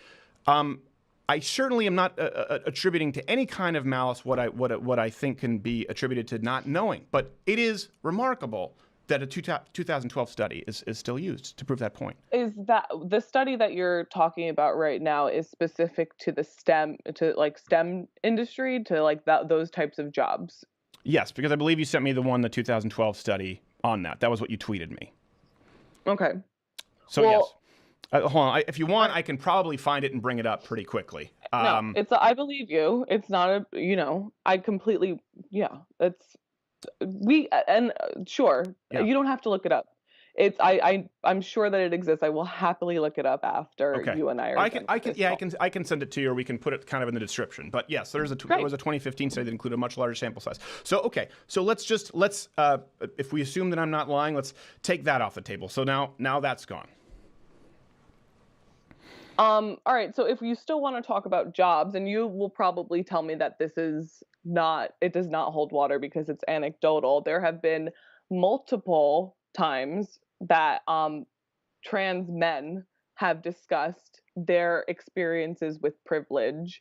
I certainly am not attributing to any kind of malice what I think can be attributed to not knowing. But it is remarkable that a 2012 study is still used to prove that point. Is that the study that you're talking about right now is specific to the STEM industry, to those types of jobs? Yes, because I believe you sent me the 2012 study on that. That was what you tweeted me. Okay. So yes. Hold on. If you want, I can probably find it and bring it up pretty quickly. No, I believe you. It's not I completely, sure, Yeah. you don't have to look it up. I'm sure that it exists. I will happily look it up after you and I are. I can send it to you, or we can put it kind of in the description. But yes, there was a 2015 study that included a much larger sample size. So let's if we assume that I'm not lying, let's take that off the table. So now that's gone. All right. So if you still want to talk about jobs, and you will probably tell me that it does not hold water because it's anecdotal. There have been multiple times that trans men have discussed their experiences with privilege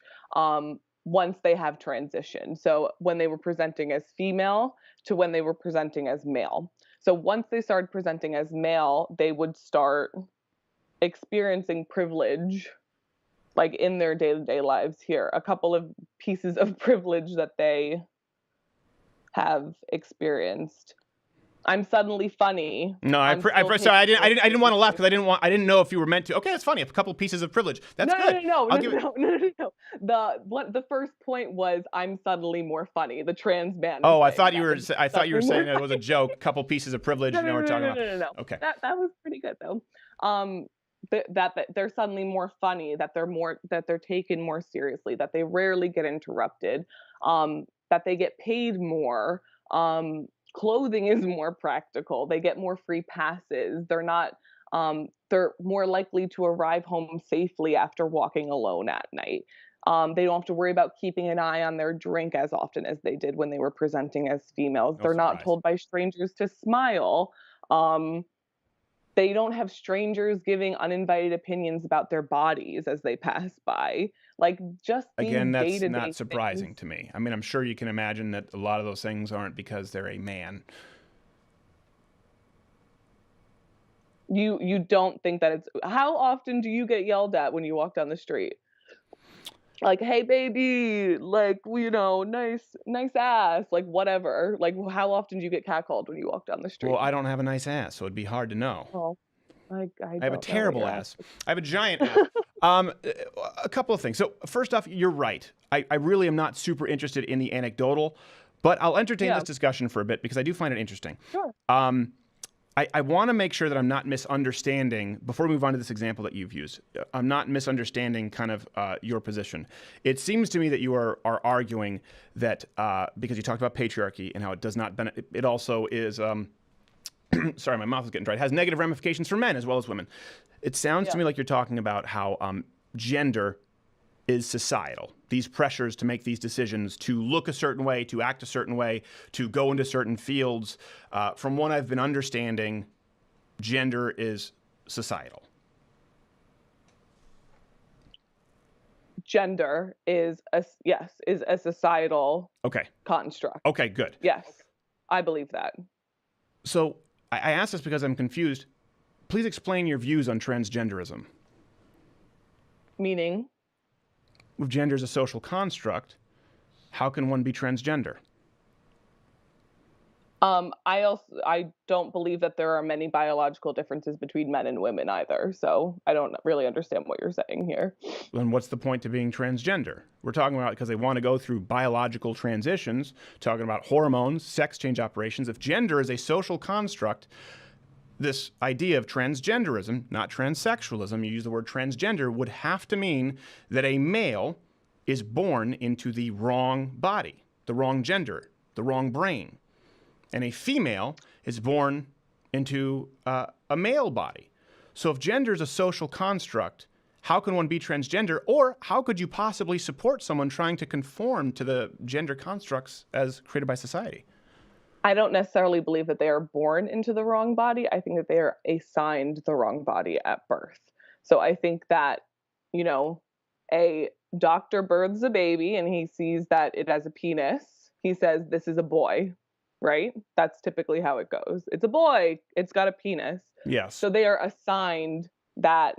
once they have transitioned. So when they were presenting as female to when they were presenting as male. So once they started presenting as male, they would start experiencing privilege in their day-to-day lives here. A couple of pieces of privilege that they have experienced. I'm suddenly funny. No, sorry. I didn't want to laugh because I didn't know if you were meant to. Okay, that's funny. A couple pieces of privilege. That's good. No. The first point was I'm suddenly more funny. The trans man. Oh, I thought you were saying it was a joke. A couple pieces of privilege. We're talking about. No. Okay. That was pretty good though. That they're suddenly more funny. That they're taken more seriously. That they rarely get interrupted. That they get paid more. Clothing is more practical. They get more free passes. They're more likely to arrive home safely after walking alone at night. They don't have to worry about keeping an eye on their drink as often as they did when they were presenting as females. They're not told by strangers to smile. They don't have strangers giving uninvited opinions about their bodies as they pass by. Just these again, that's day-to-day not surprising things. to me. I mean, I'm sure you can imagine that a lot of those things aren't because they're a man. You don't think that it's... How often do you get yelled at when you walk down the street? Hey baby, nice ass, whatever. How often do you get catcalled when you walk down the street? Well, I don't have a nice ass, so it'd be hard to know. Well, I have a terrible ass. I have a giant ass. A couple of things. So first off, you're right. I really am not super interested in the anecdotal, but I'll entertain this discussion for a bit because I do find it interesting. Sure. I want to make sure that I'm not misunderstanding, before we move on to this example that you've used, I'm not misunderstanding kind of your position. It seems to me that you are arguing that, because you talked about patriarchy and how it does not benefit, it also is, sorry, my mouth is getting dry, it has negative ramifications for men as well as women. It sounds to me like you're talking about how gender is societal. These pressures to make these decisions, to look a certain way, to act a certain way, to go into certain fields. From what I've been understanding, gender is societal. Gender is a societal construct. Okay, good. Yes, I believe that. So I ask this because I'm confused. Please explain your views on transgenderism. Meaning? If gender is a social construct, how can one be transgender? I don't believe that there are many biological differences between men and women either. So I don't really understand what you're saying here. Then what's the point to being transgender? We're talking about because they want to go through biological transitions, talking about hormones, sex change operations. If gender is a social construct, this idea of transgenderism, not transsexualism, you use the word transgender, would have to mean that a male is born into the wrong body, the wrong gender, the wrong brain. And a female is born into a male body. So if gender is a social construct, how can one be transgender? Or how could you possibly support someone trying to conform to the gender constructs as created by society? I don't necessarily believe that they are born into the wrong body. I think that they are assigned the wrong body at birth. So I think that, you know, a doctor births a baby and he sees that it has a penis. He says, this is a boy, right? That's typically how it goes. It's a boy, it's got a penis. Yes. So they are assigned that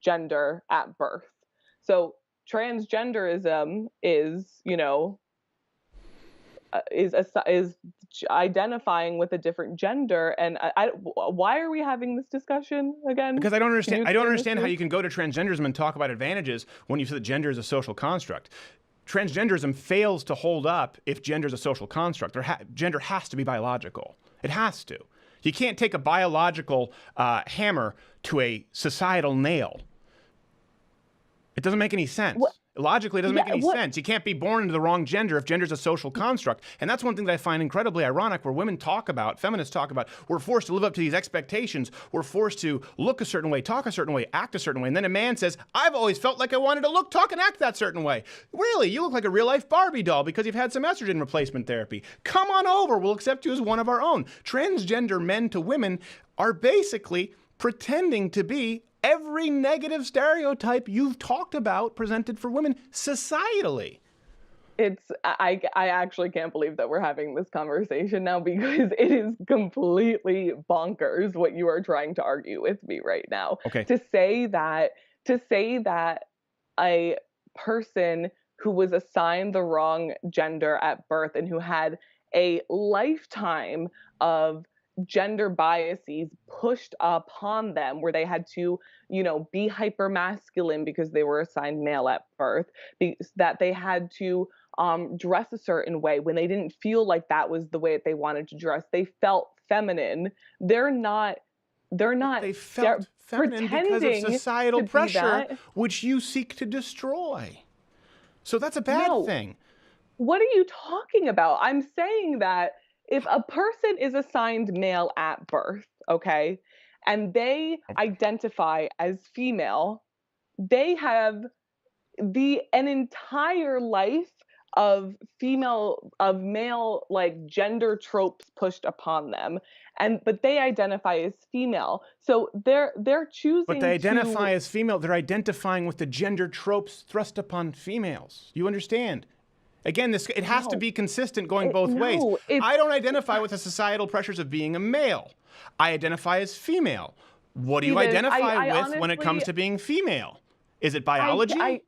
gender at birth. So transgenderism is, is identifying with a different gender. And why are we having this discussion again? Because I don't understand. I don't understand how you you can go to transgenderism and talk about advantages when you say that gender is a social construct. Transgenderism fails to hold up if gender is a social construct. Gender has to be biological. It has to. You can't take a biological hammer to a societal nail. It doesn't make any sense. What? Logically, it doesn't make any sense. You can't be born into the wrong gender if gender is a social construct. And that's one thing that I find incredibly ironic where women talk about, feminists talk about, we're forced to live up to these expectations. We're forced to look a certain way, talk a certain way, act a certain way. And then a man says, I've always felt like I wanted to look, talk, and act that certain way. Really? You look like a real-life Barbie doll because you've had some estrogen replacement therapy. Come on over. We'll accept you as one of our own. Transgender men to women are basically pretending to be every negative stereotype you've talked about presented for women societally. I actually can't believe that we're having this conversation now because it is completely bonkers what you are trying to argue with me right now. Okay. To say that a person who was assigned the wrong gender at birth and who had a lifetime of gender biases pushed upon them where they had to, be hyper masculine because they were assigned male at birth, that they had to dress a certain way when they didn't feel like that was the way that they wanted to dress. They felt feminine. They felt feminine because of societal pressure, which you seek to destroy. So that's a bad thing. What are you talking about? I'm saying that if a person is assigned male at birth, okay, and they identify as female, they have an entire life of male like gender tropes pushed upon them, but they identify as female. So they're choosing. But they identify as female. They're identifying with the gender tropes thrust upon females. You understand? Again, it has to be consistent going both ways. I don't identify with the societal pressures of being a male. I identify as female. What do you identify with honestly, when it comes to being female? Is it biology? I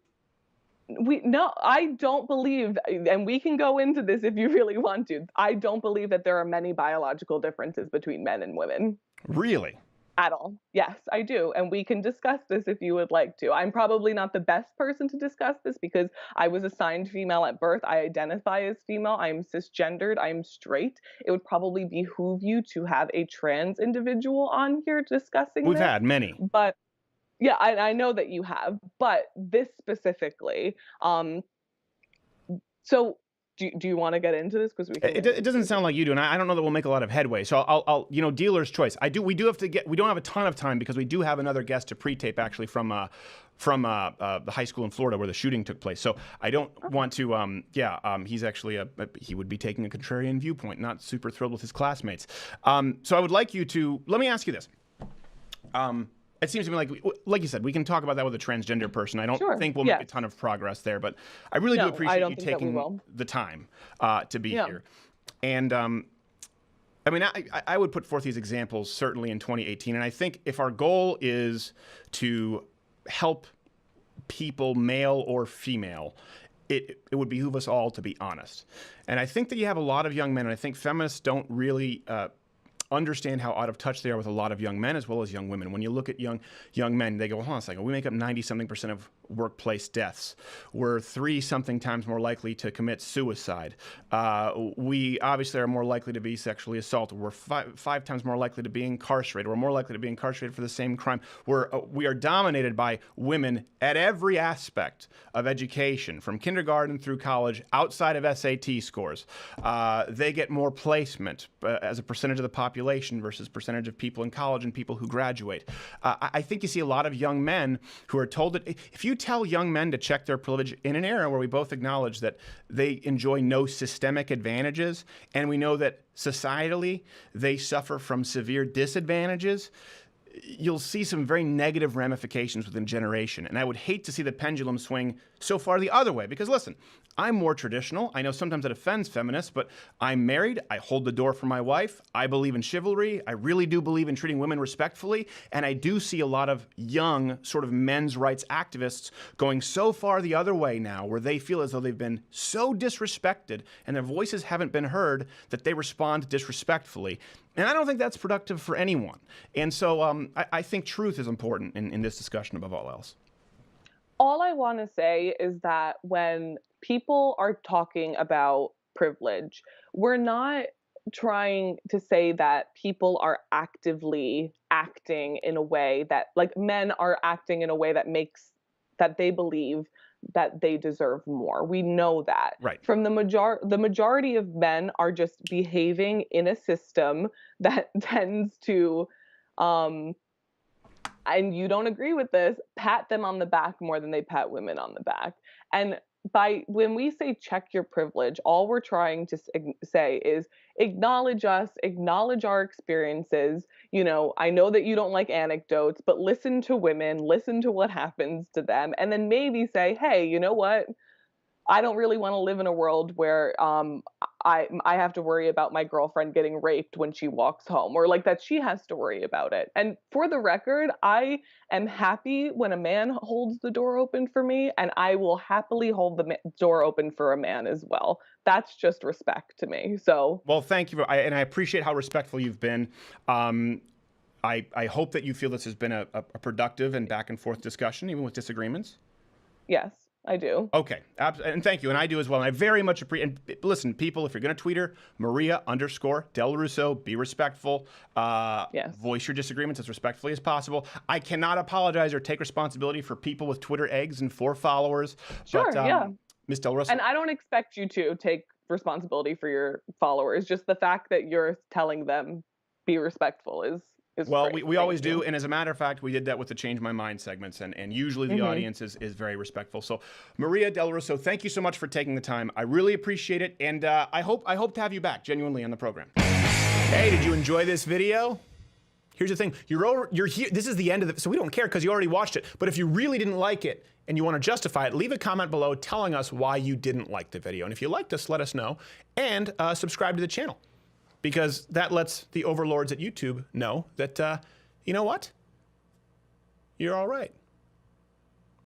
don't believe, and we can go into this if you really want to. I don't believe that there are many biological differences between men and women. Really? At all. Yes, I do. And we can discuss this if you would like to. I'm probably not the best person to discuss this because I was assigned female at birth. I identify as female. I'm cisgendered. I'm straight. It would probably behoove you to have a trans individual on here discussing We've had many. But yeah, I know that you have. But this specifically, so do you want to get into this? Because it doesn't sound like you do, and I don't know that we'll make a lot of headway. So I'll dealer's choice. We don't have a ton of time because we do have another guest to pre-tape actually from the high school in Florida where the shooting took place. So I don't want to. He's actually he would be taking a contrarian viewpoint, not super thrilled with his classmates. So I would like you to let me ask you this. It seems to me like you said, we can talk about that with a transgender person. I don't think we'll make a ton of progress there, but I really do appreciate you taking the time to be here. And I would put forth these examples certainly in 2018. And I think if our goal is to help people, male or female, it would behoove us all to be honest. And I think that you have a lot of young men, and I think feminists don't really understand how out of touch they are with a lot of young men as well as young women. When you look at young men, they go, hold on a second, we make up 90-something% of workplace deaths. We're 3-something times more likely to commit suicide. We obviously are more likely to be sexually assaulted. We're five times more likely to be incarcerated. We're more likely to be incarcerated for the same crime. We are dominated by women at every aspect of education, from kindergarten through college, outside of SAT scores. They get more placement as a percentage of the population versus percentage of people in college and people who graduate. I think you see a lot of young men who are told that if you tell young men to check their privilege in an era where we both acknowledge that they enjoy no systemic advantages, and we know that societally they suffer from severe disadvantages, you'll see some very negative ramifications within a generation. And I would hate to see the pendulum swing so far the other way. Because listen, I'm more traditional. I know sometimes it offends feminists, but I'm married. I hold the door for my wife. I believe in chivalry. I really do believe in treating women respectfully. And I do see a lot of young sort of men's rights activists going so far the other way now, where they feel as though they've been so disrespected and their voices haven't been heard that they respond disrespectfully. And I don't think that's productive for anyone. And so I think truth is important in this discussion above all else. All I want to say is that when people are talking about privilege, we're not trying to say that people are actively acting in a way that, like, men are acting in a way that makes that they believe that they deserve more. We know that. Right. From the majority of men are just behaving in a system that tends to and you don't agree with this, pat them on the back more than they pat women on the back. And when we say check your privilege, all we're trying to say is acknowledge us, acknowledge our experiences. You know, I know that you don't like anecdotes, but listen to women, listen to what happens to them, and then maybe say, hey, you know what? I don't really want to live in a world where I have to worry about my girlfriend getting raped when she walks home, or like that she has to worry about it. And for the record, I am happy when a man holds the door open for me, and I will happily hold the door open for a man as well. That's just respect to me. So, well, thank you, and I appreciate how respectful you've been. I hope that you feel this has been a productive and back and forth discussion, even with disagreements. Yes. I do. Okay, and thank you, and I do as well. And I very much appreciate. And listen, people, if you're going to tweet her, Maria_Del Russo, be respectful. Yes. Voice your disagreements as respectfully as possible. I cannot apologize or take responsibility for people with Twitter eggs and 4 followers. Sure. But, yeah. Ms. Del Russo. And I don't expect you to take responsibility for your followers. Just the fact that you're telling them be respectful is. Well, we always do, and as a matter of fact, we did that with the Change My Mind segments, and usually the audience is very respectful. So, Maria Del Russo, thank you so much for taking the time. I really appreciate it, and I hope to have you back genuinely on the program. Hey, did you enjoy this video? Here's the thing: you're here. This is the end of it, so we don't care because you already watched it. But if you really didn't like it and you want to justify it, leave a comment below telling us why you didn't like the video. And if you liked us, let us know, and subscribe to the channel. Because that lets the overlords at YouTube know that, you know what? You're all right.